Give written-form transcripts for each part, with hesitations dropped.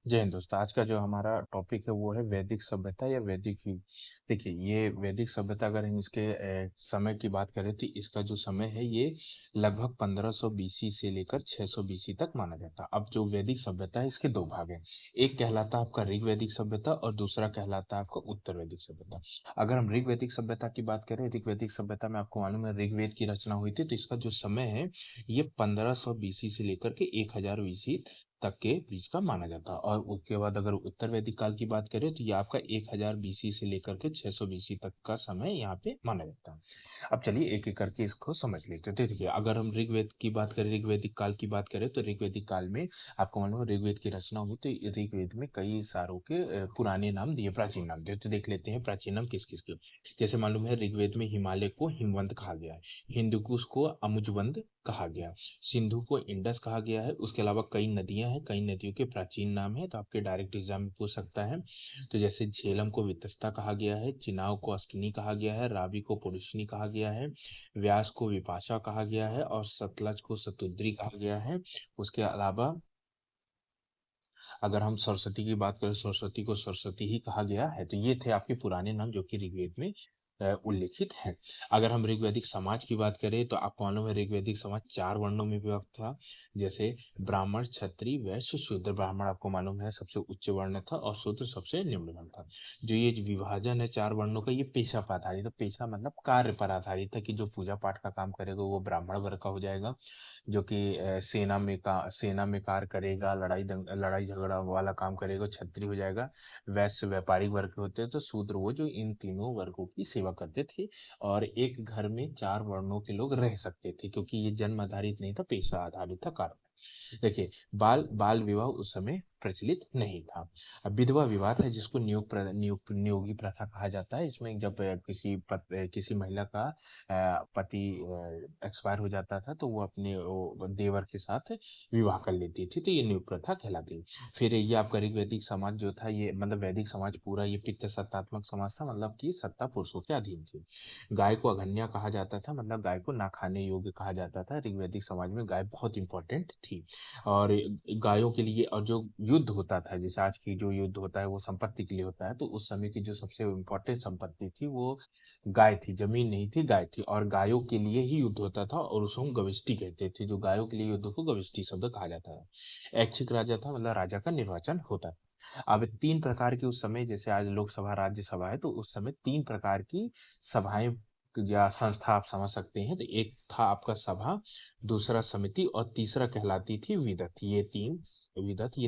जय हिंद दोस्तों। आज का जो हमारा टॉपिक है वो है वैदिक सभ्यता या वैदिक युग। देखिए, ये वैदिक सभ्यता अगर हम इसके समय की बात करें तो इसका जो समय है ये लगभग 1500 बीसी से लेकर 600 बीसी तक माना जाता है। अब जो वैदिक सभ्यता है इसके दो भाग हैं। एक कहलाता है आपका ऋग वैदिक सभ्यता और दूसरा कहलाता है आपका उत्तर वैदिक सभ्यता। अगर हम ऋग वैदिक सभ्यता की बात करें, ऋग वैदिक सभ्यता में आपको मालूम है ऋग्वेद की रचना हुई थी, तो इसका जो समय है ये 1500 बीसी से लेकर के 1000 बीसी तक के बीच का माना जाता है। और उसके बाद अगर उत्तर वैदिक काल की बात करें तो ये आपका 1000 बीसी से लेकर के 600 बीसी तक का समय यहाँ पे माना जाता है। अब चलिए एक एक करके इसको समझ लेते हैं। तो देखिए, अगर हम ऋग्वेद की बात करें, ऋग्वेदिक काल की बात करें, तो ऋग्वेदिक काल में आपको मालूम है ऋग्वेद की रचना हुई तो ऋग्वेद में कई सारों के पुराने नाम दिए, प्राचीन नाम दिए। तो देख लेते हैं प्राचीन नाम किस किस के। जैसे मालूम है ऋग्वेद में हिमालय को हिमवंत कहा गया है, हिंदुकुश को अमुजवंत कहा गया, सिंधु को इंडस कहा गया है। उसके अलावा कई नदियां हैं, कई नदियों के प्राचीन नाम है, तो आपके डायरेक्ट एग्जाम में पूछ सकता है। तो जैसे झेलम को वितस्ता कहा गया है, चिनाव को अस्किनी कहा गया है, रावी को पुरुषनी कहा गया है, व्यास को विपाशा कहा गया है और सतलज को सतुद्री कहा गया है। उसके अलावा अगर हम सरस्वती की बात करें, सरस्वती को सरस्वती ही कहा गया है। तो ये थे आपके पुराने नाम जो कि ऋग्वेद में उल्लेखित हैं। अगर हम ऋग्वैदिक समाज की बात करें तो आपको मालूम है ऋग्वैदिक समाज 4 वर्णों में विभक्त था। जैसे ब्राह्मण, क्षत्रिय, वैश्य, शूद्र। ब्राह्मण आपको मालूम है सबसे उच्च वर्ण था और शूद्र सबसे निम्न वर्ण था। जो ये जो विभाजन है 4 वर्णों का, ये पेशा पर आधारित है। पेशा मतलब कार्य पर आधारित है कि जो पूजा पाठ का काम करेगा वो ब्राह्मण वर्ग का हो जाएगा, जो कि सेना में कार्य करेगा, लड़ाई झगड़ा वाला काम करेगा, छत्री हो जाएगा। वैश्य व्यापारिक वर्ग के होते हैं, तो शूद्र वो जो इन तीनों वर्गों की सेवा करते थे। और एक घर में 4 वर्णों के लोग रह सकते थे, क्योंकि ये जन्म आधारित नहीं था, पेशा आधारित था कार्य। देखिए, बाल बाल विवाह उस समय प्रचलित नहीं था। अब विधवा विवाह था जिसको नियोगी प्रथा कहा जाता है। इसमें जब किसी महिला का पति एक्सपायर हो जाता था तो वो अपने देवर के साथ विवाह कर लेती थी, तो ये नियोग प्रथा कहलाती है। फिर ये आपका ऋग्वैदिक समाज जो था, ये मतलब वैदिक समाज पूरा ये पितृ सत्तात्मक समाज था, मतलब कि सत्ता पुरुषों के अधीन थी। गाय को अघन्या कहा जाता था, मतलब गाय को ना खाने योग्य कहा जाता था। ऋग्वैदिक समाज में गाय बहुत इंपॉर्टेंट थी। और गायों के लिए, और जो युद्ध होता था, जैसे आज की जो युद्ध होता है वो संपत्ति के लिए होता है, तो उस समय की जो सबसे इम्पोर्टेंट संपत्ति थी वो गाय थी। जमीन नहीं थी, गाय थी, और गायों के लिए ही युद्ध होता था और उसको हम गविष्टि कहते थे। जो गायों के लिए युद्ध को गविष्टि शब्द कहा जाता है। ऐच्छिक राजा था, मतलब राजा का निर्वाचन होता था। अब 3 प्रकार की उस समय, जैसे आज लोकसभा राज्यसभा है, तो उस समय 3 प्रकार की सभाएं या संस्था आप समझ सकते हैं। तो एक था आपका सभा, दूसरा समिति और तीसरा कहलाती थी विदत। ये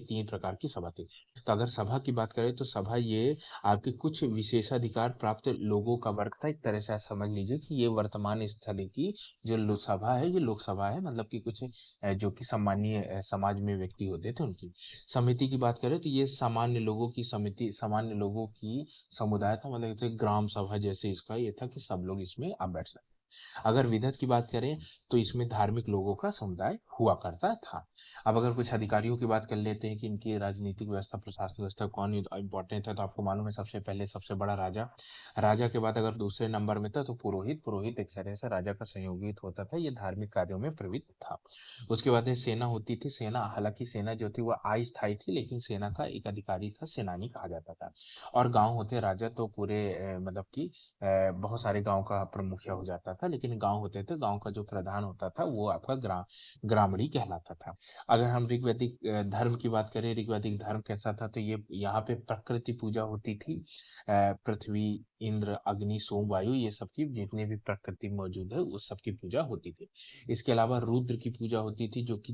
3 प्रकार की सभा थी। तो अगर सभा की बात करें तो सभा ये आपके कुछ विशेषाधिकार प्राप्त लोगों का वर्ग था। एक तरह से आप समझ लीजिए कि ये वर्तमान स्थल की जो लोकसभा है, ये लोकसभा है, मतलब कि कुछ जो कि सम्मानीय समाज में व्यक्ति होते थे उनकी। समिति की बात करें तो ये सामान्य लोगों की समिति, सामान्य लोगों की समुदाय था, मतलब जैसे ग्राम सभा जैसे इसका ये था कि सब लोग इसमें आप बैठ सकते। अगर विधत की बात करें तो इसमें धार्मिक लोगों का समुदाय हुआ करता था। अब अगर कुछ अधिकारियों की बात कर लेते हैं कि इनकी राजनीतिक व्यवस्था, प्रशासनिक व्यवस्था कौन इंपॉर्टेंट है, तो आपको मालूम है सबसे पहले सबसे बड़ा राजा। राजा के बाद अगर दूसरे नंबर में था तो पुरोहित। पुरोहित एक तरह से राजा का संयोगी होता था, ये धार्मिक कार्यों में प्रवृत्त था। उसके बाद में सेना होती थी। सेना, हालांकि सेना जो थी वो अस्थायी थी, लेकिन सेना का एक अधिकारी था, सेनानी कहा जाता था। और गांव होते राजा, तो पूरे मतलब कि बहुत सारे गांव का प्रमुखिया हो जाता था, लेकिन गांव होते थे, गांव का जो प्रधान होता था वो आपका ग्रामणी कहलाता था। अगर हम ऋग्वैदिक धर्म की बात करें, ऋग्वैदिक धर्म कैसा था, तो ये यहाँ पे प्रकृति पूजा होती थी। पृथ्वी, इंद्र, अग्नि, सोम, वायु, ये सब की जितने भी प्रकृति मौजूद है उस सब की पूजा होती थी। इसके अलावा रुद्र की पूजा होती थी, जो कि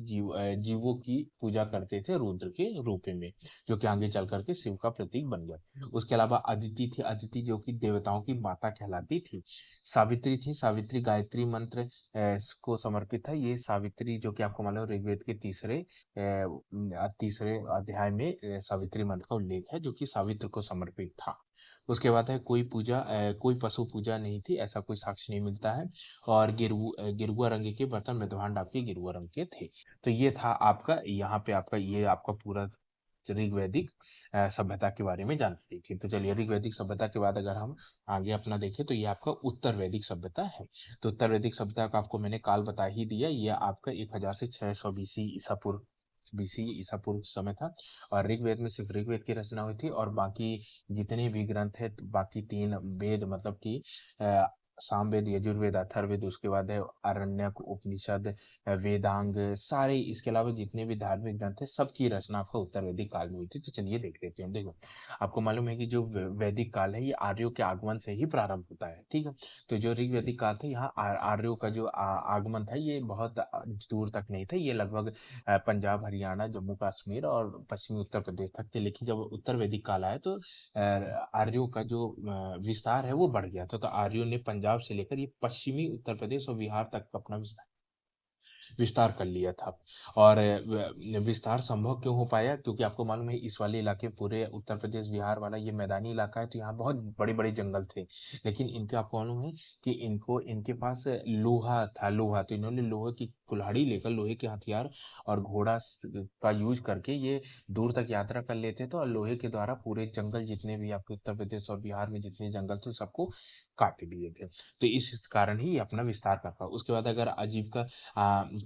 जीवों की पूजा करते थे रुद्र के रूप में, जो कि आगे चल करके शिव का प्रतीक बन गया। उसके अलावा अदिति थी, अदिति जो कि देवताओं की माता कहलाती थी। सावित्री थी, सावित्री गायत्री मंत्र को समर्पित है। ये सावित्री जो कि आपको मालूम है ऋग्वेद के तीसरे अध्याय में सावित्री मंत्र का उल्लेख है, जो कि सावित्र को समर्पित था। उसके बाद है कोई पशु पूजा नहीं थी, ऐसा कोई साक्ष्य नहीं मिलता है। और गिरुआ रंग के बर्तन, मृदभांड आपके गिरुआ रंग के थे। तो ये था आपका, यहाँ पे आपका ये आपका पूरा ऋग्वैदिक सभ्यता के बारे में जानकारी थी। तो चलिए, ऋग्वैदिक सभ्यता के बाद अगर हम आगे अपना देखें तो ये आपका उत्तर वैदिक सभ्यता है। तो उत्तर वैदिक सभ्यता का आपको मैंने काल बता ही दिया, ये आपका 1000 से 600 बीसी ईसा पूर्व BC ईसा पूर्व समय था। और ऋग्वेद में सिर्फ ऋग्वेद की रचना हुई थी, और बाकी जितने भी ग्रंथ है, तो बाकी 3 वेद मतलब कि अ, सामवेद, यजुर्वेद, अथर्ववेद, उसके बाद है आरण्यक, उपनिषद, वेदांग, सारे इसके अलावा जितने भी धार्मिक ग्रंथ है, सबकी रचना आपका उत्तर वैदिक काल में हुई थी। तो चलिए देख लेते हैं। देखो, आपको मालूम है कि जो वैदिक काल है, ये आर्यों के आगमन से ही प्रारंभ होता है, ठीक है। तो जो ऋग्वैदिक काल था, यहाँ आर्यों का जो आगमन था, ये बहुत दूर तक नहीं था। ये लगभग पंजाब, हरियाणा, जम्मू कश्मीर और पश्चिमी उत्तर प्रदेश तक थे। लेकिन जब उत्तर वैदिक काल आया, तो आर्यों का जो विस्तार है वो बढ़ गया था। तो आर्यों ने पंजाब से लेकर ये पश्चिमी उत्तर प्रदेश और बिहार तक अपना विस्तार विस्तार कर लिया था। और विस्तार संभव क्यों हो पाया? क्योंकि आपको मालूम है, इस वाले इलाके, पूरे उत्तर प्रदेश बिहार वाला ये मैदानी इलाका है, तो यहाँ बहुत बड़े बड़े जंगल थे। लेकिन इनके, आपको मालूम है कि इनको इनके पास लोहा था, लोहा। तो इन्होंने लोहे की कुल्हाड़ी लेकर, लोहे के हथियार और घोड़ा का यूज करके ये दूर तक यात्रा कर लेते थे, और लोहे के द्वारा पूरे जंगल, जितने भी आपके उत्तर प्रदेश और बिहार में जितने जंगल थे, सबको काट दिए थे। तो इस कारण ही ये अपना विस्तार कर पाया। उसके बाद अगर आजीविका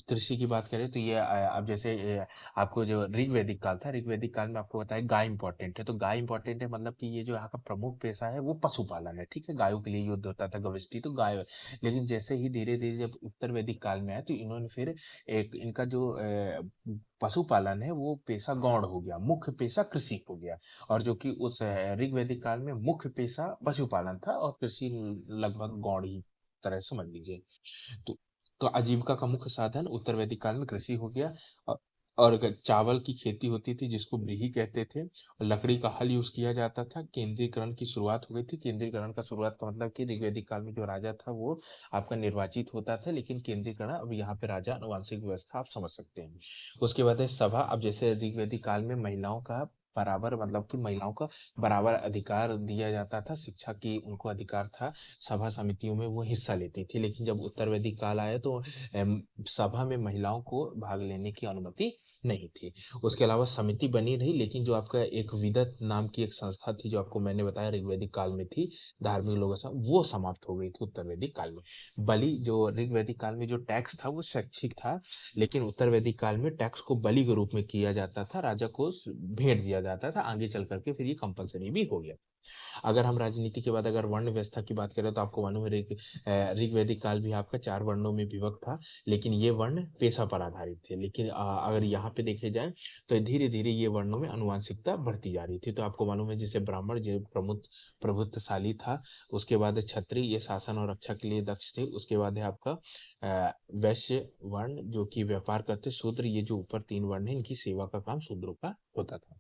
कृषि की बात करें, तो ये अब जैसे आपको जो ऋग्वैदिक काल था, ऋग्वैदिक काल में आपको बताया गाय इंपॉर्टेंट है। तो गाय इंपॉर्टेंट है मतलब कि ये जो यहाँ का प्रमुख पेशा है वो पशुपालन है, ठीक है। गायों के लिए युद्ध होता था, गविष्टि, तो गाय। लेकिन जैसे ही धीरे धीरे जब उत्तर वैदिक काल में आया, तो इन्होंने फिर एक इनका जो पशुपालन है वो पेशा गौण हो गया, मुख्य पेशा कृषि हो गया। और जो कि उस ऋग्वैदिक काल में मुख्य पेशा पशुपालन था, और कृषि लगभग गौण ही तरह समझ लीजिए। तो तो आजीविका का मुख्य साधन उत्तर वैदिक काल में कृषि हो गया। अ- और अगर चावल की खेती होती थी, जिसको व्रीहि कहते थे, और लकड़ी का हल यूज किया जाता था। केंद्रीकरण की शुरुआत हो गई थी। केंद्रीकरण का शुरुआत का मतलब कि ऋग्वैदिक काल में जो राजा था वो आपका निर्वाचित होता था, लेकिन केंद्रीकरण अब यहाँ पे राजा आनुवंशिक व्यवस्था आप समझ सकते हैं। उसके बाद है सभा। अब जैसे ऋग्वैदिक काल में महिलाओं का बराबर, मतलब कि महिलाओं का बराबर अधिकार दिया जाता था, शिक्षा की उनको अधिकार था, सभा समितियों में वो हिस्सा लेती थी। लेकिन जब उत्तर वैदिक काल आया, तो सभा में महिलाओं को भाग लेने की अनुमति नहीं थी। उसके अलावा समिति बनी रही, लेकिन जो आपका एक विदत नाम की एक संस्था थी, जो आपको मैंने बताया ऋग्वैदिक काल में थी, धार्मिक लोगों से, वो समाप्त हो गई थी उत्तर वैदिक काल में। बलि, जो ऋग्वैदिक काल में जो टैक्स था वो स्वैच्छिक था, लेकिन उत्तर वैदिक काल में टैक्स को बलि के रूप में किया जाता था, राजा को भेंट दिया जाता था। आगे चल करके फिर ये कंपलसरी भी हो गया। अगर हम राजनीति के बाद अगर वर्ण व्यवस्था की बात करें, तो आपको मालूम है ऋग्वैदिक काल भी आपका 4 वर्णों में विभक्त था, लेकिन ये वर्ण पेशा पर आधारित थे। लेकिन अगर यहाँ पे देखे जाए, तो धीरे धीरे ये वर्णों में आनुवांशिकता बढ़ती जा रही थी। तो आपको मालूम है, जैसे ब्राह्मण जो प्रभुत्वशाली था, उसके बाद है क्षत्रिय, ये शासन और रक्षा के लिए दक्ष थे। उसके बाद है आपका वैश्य वर्ण, जो कि व्यापार करते। शूद्र, ये जो ऊपर 3 वर्ण है, इनकी सेवा का काम शूद्रों का होता था।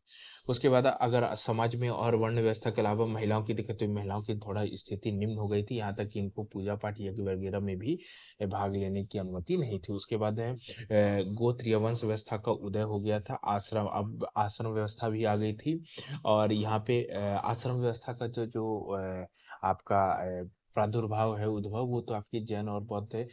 उसके बाद अगर समाज में और वर्ण व्यवस्था के अलावा महिलाओं की दिक्कत, तो महिलाओं की थोड़ा स्थिति निम्न हो गई थी, यहाँ तक कि इनको पूजा पाठ यज्ञ वगैरह में भी भाग लेने की अनुमति नहीं थी। उसके बाद है गोत्र या वंश व्यवस्था का उदय हो गया था। आश्रम, अब आश्रम व्यवस्था भी आ गई थी। और यहाँ पे आश्रम व्यवस्था का जो जो आपका प्रादुर्भाव है, उद्भव, वो तो आपके जैन और बौद्ध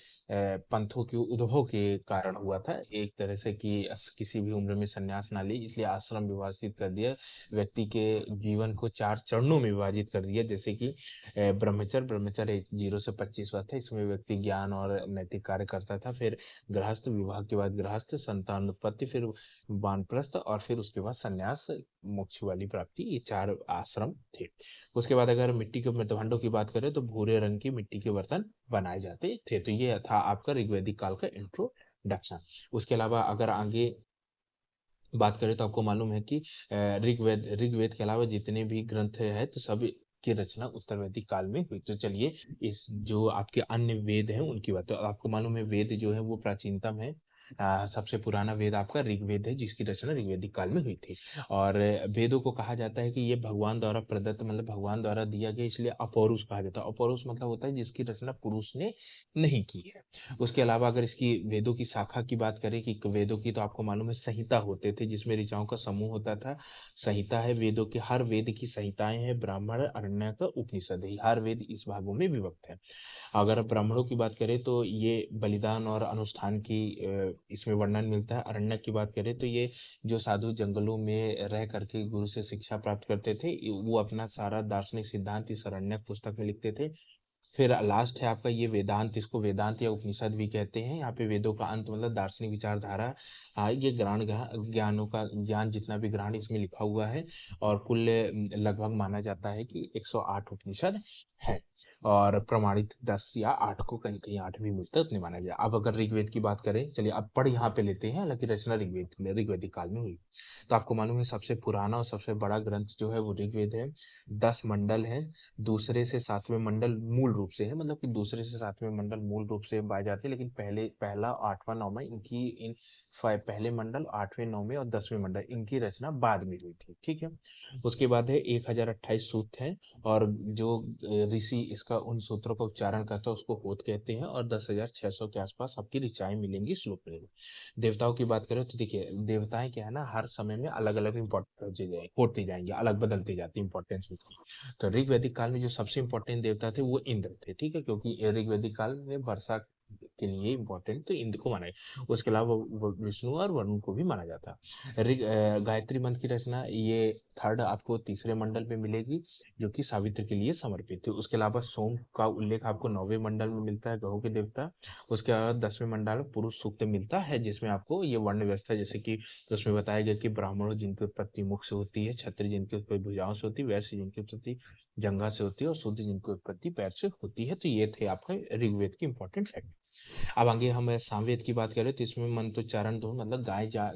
पंथों के उद्भव के कारण हुआ था। एक तरह से कि किसी भी उम्र में संन्यास ना ले, इसलिए आश्रम विभाजित कर दिया। व्यक्ति के जीवन को 4 चरणों में विभाजित कर दिया, जैसे कि ब्रह्मचर्य 0 से 25 वर्ष था, इसमें व्यक्ति ज्ञान और नैतिक कार्य करता था। फिर गृहस्थ, विवाह के बाद गृहस्थ, संतान उत्पत्ति, फिर वानप्रस्थ, और फिर उसके बाद संन्यास, मोक्ष वाली प्राप्ति, ये 4 आश्रम थे। उसके बाद अगर मिट्टी के मृतभांडों की बात करें, तो भूरे रंग की मिट्टी के बर्तन बनाए जाते थे। तो ये था आपका ऋग्वैदिक काल का इंट्रोडक्शन। उसके अलावा अगर आगे बात करें, तो आपको मालूम है कि ऋग्वेद के अलावा जितने भी ग्रंथ है, तो सब की रचना उत्तर वैदिक काल में हुई। तो चलिए, इस जो आपके अन्य वेद हैं उनकी बात, तो आपको मालूम है वेद जो है वो प्राचीनतम है। सबसे पुराना वेद आपका ऋग्वेद है, जिसकी रचना ऋग्वैदिक काल में हुई थी। और वेदों को कहा जाता है कि ये भगवान द्वारा प्रदत्त, मतलब भगवान द्वारा दिया गया, इसलिए अपौरुष कहा जाता है। अपौरुष मतलब होता है जिसकी रचना पुरुष ने नहीं की है। उसके अलावा अगर इसकी वेदों की शाखा की बात करें, कि वेदों की, तो आपको मालूम है संहिता होते थे, जिसमें ऋचाओं का समूह होता था। संहिता है वेदों के, हर वेद की संहिताएं हैं। ब्राह्मण, आरण्यक, उपनिषद, ही हर वेद इस भागों में विभक्त है। अगर ब्राह्मणों की बात करें, तो ये बलिदान और अनुष्ठान की इसमें वर्णन मिलता है। आरण्यक की बात करें, तो ये जो साधु जंगलों में रह करके गुरु से शिक्षा प्राप्त करते थे, वो अपना सारा दार्शनिक सिद्धांत इस आरण्यक पुस्तक में लिखते थे। फिर लास्ट है आपका ये वेदांत, इसको वेदांत या उपनिषद भी कहते हैं। यहाँ पे वेदों का अंत मतलब दार्शनिक विचारधारा, ये ज्ञानों का ज्ञान जितना भी ग्रहण इसमें लिखा हुआ है। और कुल लगभग माना जाता है कि 108 उपनिषद है, और प्रमाणित 10 या 8 को कहीं कहीं 8 भी मिलता है, उतने माना गया। अब अगर ऋग्वेद की बात करें, चलिए अब पढ़ यहाँ पे लेते हैं, हालांकि रचना ऋग्वेदिक काल में हुई। तो आपको मालूम है सबसे पुराना और सबसे बड़ा ग्रंथ जो है वो ऋग्वेद है। 10 मंडल है। दूसरे से सातवें मंडल मूल रूप से है, मतलब कि दूसरे से सातवें मंडल मूल रूप से पाए जाते हैं, लेकिन पहला आठवां नौवां इनकी पहले मंडल, आठवें नौवें और 10वें मंडल इनकी रचना बाद में हुई थी, ठीक है। उसके बाद है 1028 सूक्त है, और जो ऋषि इसका उन सूत्रों का उच्चारण करता है उसको होत कहते हैं, और 10,600 के आसपास आपकी ऋचाएं मिलेंगी श्लोक में। देवताओं की बात करें तो देखिए, देवताएं क्या है ना, हर समय में अलग अलग इम्पोर्टेंट होती जाएंगी, अलग बदलती जाती इंपॉर्टेंस उसकी। तो ऋग्वैदिक काल में जो सबसे इंपॉर्टेंट देवता थे वो इंद्र थे, ठीक है, क्योंकि ऋग्वैदिक काल में वर्षा के लिए इंपॉर्टेंट तो इंद्र को माना गया। उसके अलावा विष्णु और वरुण को भी माना जाता है। गायत्री मंत्र की रचना ये थर्ड आपको तीसरे मंडल में मिलेगी, जो कि सावित्री के लिए समर्पित है। उसके अलावा सोम का उल्लेख आपको 9वें मंडल में मिलता है, ग्रहों के देवता। उसके अलावा 10वें मंडल में पुरुष सूक्त मिलता है, जिसमें आपको ये वर्ण व्यवस्था, जैसे कि उसमें बताया गया कि ब्राह्मणों जिनकी उत्पत्ति मुख से होती है, क्षत्रिय जिनकी उत्पत्ति भुजाओं से होती है, वैश्य जिनकी उत्पत्ति जंघा से होती है, और शूद्र जिनकी उत्पत्ति पैर से होती है। तो ये थे आपका ऋग्वेद के इंपॉर्टेंट फैक्ट। अब आगे हम सामवेद की बात करें तो इसमें मंत्रोच्चारण धुन मतलब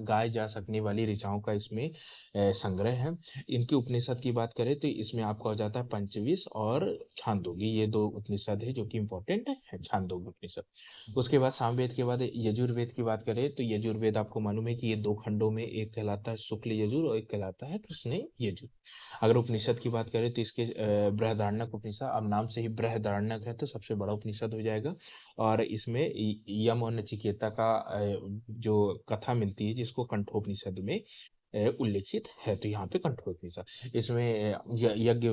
गाए जा सकने वाली ऋचाओं का इसमें संग्रह है। इनकी उपनिषद की बात करें तो इसमें आपका हो जाता है पंचविश और छांदोग्य, ये दो उपनिषद है जो कि इंपॉर्टेंट है, छांदोग्य उपनिषद। उसके बाद सामवेद के बाद यजुर्वेद की बात करें तो यजुर्वेद आपको मालूम है कि ये दो खंडों में, एक कहलाता है शुक्ल यजुर और एक कहलाता है कृष्ण यजुर। अगर उपनिषद की बात करें तो इसके बृहदारण्यक उपनिषद, अब नाम से ही बृहदारण्यक है तो सबसे बड़ा उपनिषद हो जाएगा। और इसमें यम और नचिकेता का जो कथा मिलती है, जिसको कंठोपनिषद में उल्लेखित है। तो यहाँ पे कंठोपनिषद इसमें यज्ञ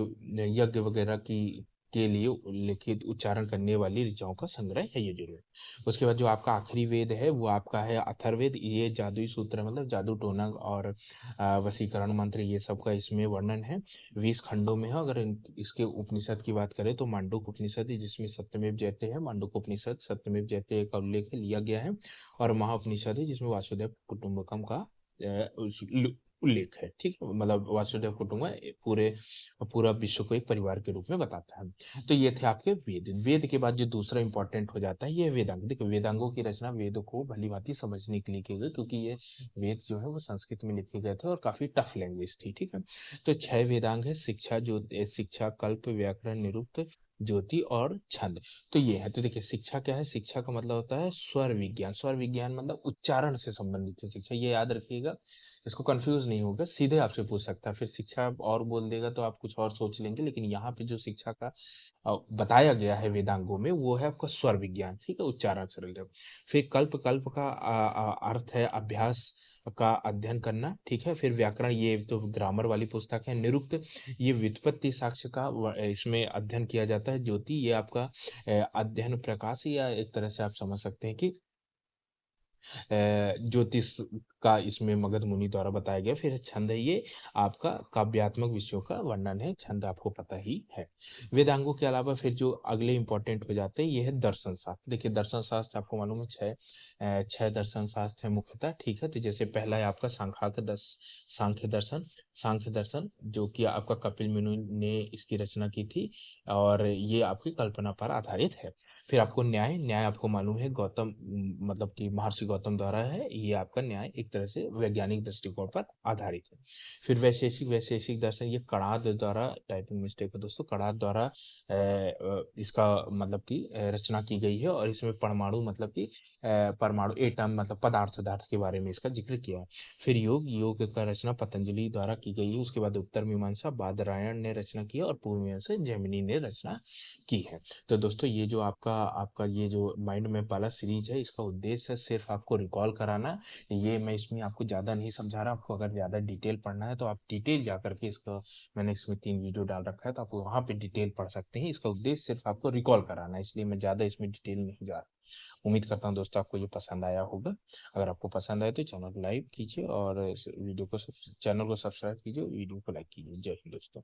यज्ञ वगैरह की के लिए उल्लेखित उच्चारण करने वाली ऋचाओं का संग्रह है ये जरूर। उसके बाद जो आपका आखिरी वेद है वो आपका है अथर्ववेद। ये जादुई सूत्र मतलब जादू टोना और वशीकरण मंत्र ये सब का इसमें वर्णन है। 20 खंडों में है। अगर इसके उपनिषद की बात करें तो मांडूक उपनिषद है, जिसमें सत्यमेव जयते है। मांडूक उपनिषद सत्यमेव जयते का उल्लेख लिया गया है। और महाउपनिषद है जिसमें वासुदेव कुटुंबकम का उल्लेख है, ठीक है, मतलब वासुदेव कुटुंब पूरे पूरा विश्व को एक परिवार के रूप में बताता है। तो ये थे आपके वेद। वेद के बाद जो दूसरा इंपॉर्टेंट हो जाता है ये वेदांग। देखो वेदांगों की रचना वेदों को भली भांति समझने के लिए की गई, क्योंकि ये वेद जो है वो संस्कृत में लिखे गए थे और काफी टफ लैंग्वेज थी, ठीक है। तो 6 वेदांग है, शिक्षा, जो शिक्षा, कल्प, व्याकरण, निरुक्त, ज्योति और छंद। तो ये है। तो देखिए शिक्षा क्या है, शिक्षा का मतलब होता है स्वर विज्ञान। स्वर विज्ञान मतलब उच्चारण से संबंधित है शिक्षा, ये याद रखिएगा, इसको कंफ्यूज नहीं होगा, सीधे आपसे पूछ सकता है। फिर शिक्षा और बोल देगा तो आप कुछ और सोच लेंगे, लेकिन यहाँ पे जो शिक्षा का बताया गया है वेदांगों में वो है आपका स्वर विज्ञान, ठीक है, उच्चारण सरल है। फिर कल्प, कल्प का अर्थ है अभ्यास का अध्ययन करना, ठीक है। फिर व्याकरण, ये तो ग्रामर वाली पुस्तक है। निरुक्त, ये व्युत्पत्ति साक्ष्य का इसमें अध्ययन किया जाता है। ज्योति, ये आपका अध्ययन प्रकाश, या एक तरह से आप समझ सकते हैं कि ज्योतिष का इसमें मगध मुनि द्वारा बताया गया। फिर छंद है, ये आपका काव्यात्मक विषयों का वर्णन है। छंद आपको पता ही है। वेदांगों के अलावा फिर जो अगले इंपॉर्टेंट हो जाते हैं ये है दर्शन शास्त्र। देखिए दर्शन शास्त्र आपको मालूम है छह दर्शन शास्त्र है मुख्यतः, ठीक है। तो जैसे पहला है आपका सांख्य दर्शन। सांख्य दर्शन जो कि आपका कपिल मुनि ने इसकी रचना की थी, और ये आपकी कल्पना पर आधारित है। फिर आपको न्याय, न्याय आपको मालूम है गौतम मतलब कि महर्षि गौतम द्वारा है। ये आपका न्याय एक तरह से वैज्ञानिक दृष्टिकोण पर आधारित है। फिर वैशेषिक, वैशेषिक दर्शन ये कणाद द्वारा, टाइपिंग मिस्टेक है दोस्तों, कणाद द्वारा इसका मतलब कि रचना की गई है। और इसमें परमाणु मतलब कि परमाणु एटम मतलब पदार्थ के बारे में इसका जिक्र किया है। फिर योग, योग का रचना पतंजलि द्वारा की गई है। उसके बाद उत्तर मीमांसा बादरायण ने रचना की है, और पूर्व मीमांसा जैमिनी ने रचना की है। तो दोस्तों ये जो आपका आपका ये जो माइंड मैप वाला सीरीज है, इसका उद्देश्य है सिर्फ आपको रिकॉल कराना। ये मैं इसमें आपको ज़्यादा नहीं समझा रहा। आपको अगर ज़्यादा डिटेल पढ़ना है तो आप डिटेल जा करके इसका, मैंने इसमें 3 वीडियो डाल रखा है तो आप वहाँ पे डिटेल पढ़ सकते हैं। इसका उद्देश्य सिर्फ आपको रिकॉल कराना है, इसलिए मैं ज़्यादा इसमें डिटेल नहीं जा रहा। उम्मीद करता हूँ दोस्तों आपको ये पसंद आया होगा। अगर आपको पसंद आए तो चैनल को लाइक कीजिए, और चैनल को सब्सक्राइब कीजिए, वीडियो को लाइक कीजिए। जय हिंद दोस्तों।